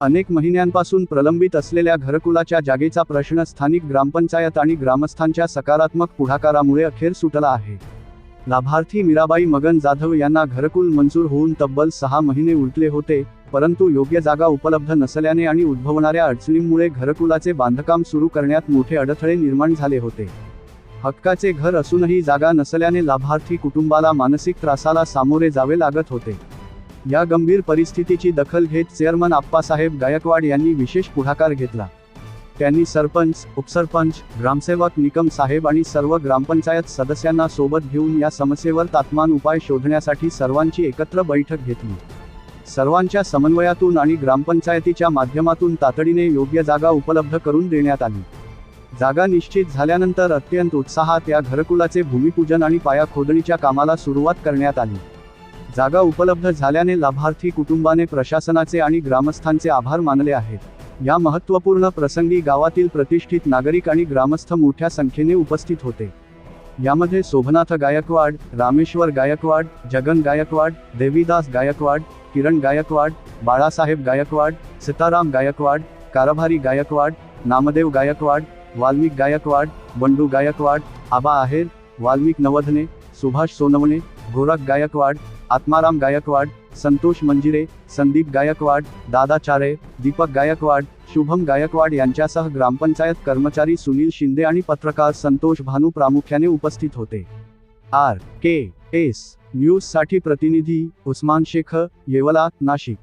अनेक महिन्यांपासून प्रलंबित असलेल्या घरकुलाच्या जागेचा प्रश्न स्थानिक ग्रामपंचायत आणि ग्रामस्थांच्या सकारात्मक पुढाकारामुळे अखेर सुटला आहे. लाभार्थी मीराबाई मगन जाधव यांना घरकुल मंजूर होऊन तब्बल 6 महिने उलटले होते, परंतु योग्य जागा उपलब्ध नसल्याने आणि उद्भवणाऱ्या अडचणींमुळे घरकुलाचे बांधकाम सुरू करण्यात मोठे अडथळे निर्माण झाले होते. हक्काचे घर असूनही जागा नसल्याने लाभार्थी कुटुंबाला मानसिक त्रासाला सामोरे जावे लागत होते. या गंभीर परिस्थितीची दखल घेत चेअरमन आप्पासाहेब गायकवाड यांनी विशेष पुढाकार घेतला. त्यांनी सरपंच, उपसरपंच, ग्रामसेवक निकम साहेब आणि सर्व ग्रामपंचायत सदस्यांना सोबत घेऊन या समस्येवर तात्काळ उपाय शोधण्यासाठी सर्वांची एकत्र बैठक घेतली. सर्वांच्या समन्वयातून आणि ग्रामपंचायतीच्या माध्यमातून तातडीने योग्य जागा उपलब्ध करून देण्यात आली. जागा निश्चित झाल्यानंतर अत्यंत उत्साहात या घरकुलाचे भूमिपूजन आणि पाया खोदणीच्या कामाला सुरुवात करण्यात आली. जागा उपलब्ध झाल्याने लाभार्थी कुटुंबाने प्रशासनाचे आणि ग्रामस्थांचे आभार मानले आहेत. या महत्त्वपूर्ण प्रसंगी गावातील प्रतिष्ठित नागरिक आणि ग्रामस्थ मोठ्या संख्येने उपस्थित होते. यामध्ये शोभनाथ गायकवाड, रामेश्वर गायकवाड, जगन गायकवाड, देवीदास गायकवाड, किरण गायकवाड, बाळासाहेब गायकवाड, सीताराम गायकवाड, कारभारी गायकवाड, नामदेव गायकवाड, वाल्मिक गायकवाड, बंडू गायकवाड, आबा आहेर, वाल्मिक नवधने, सुभाष सोनवणे, गोरख गायकवाड, आत्माराम गायकवाड, संतोष मंजिरे, संदीप गायकवाड, दादा चारे, दीपक गायकवाड, शुभम गायकवाड यांच्यासह ग्रामपंचायत कर्मचारी सुनील शिंदे आणि पत्रकार संतोष भानू प्रामुख्याने उपस्थित होते. RKS न्यूज साठी प्रतिनिधी उस्मान शेख, येवला, नाशिक.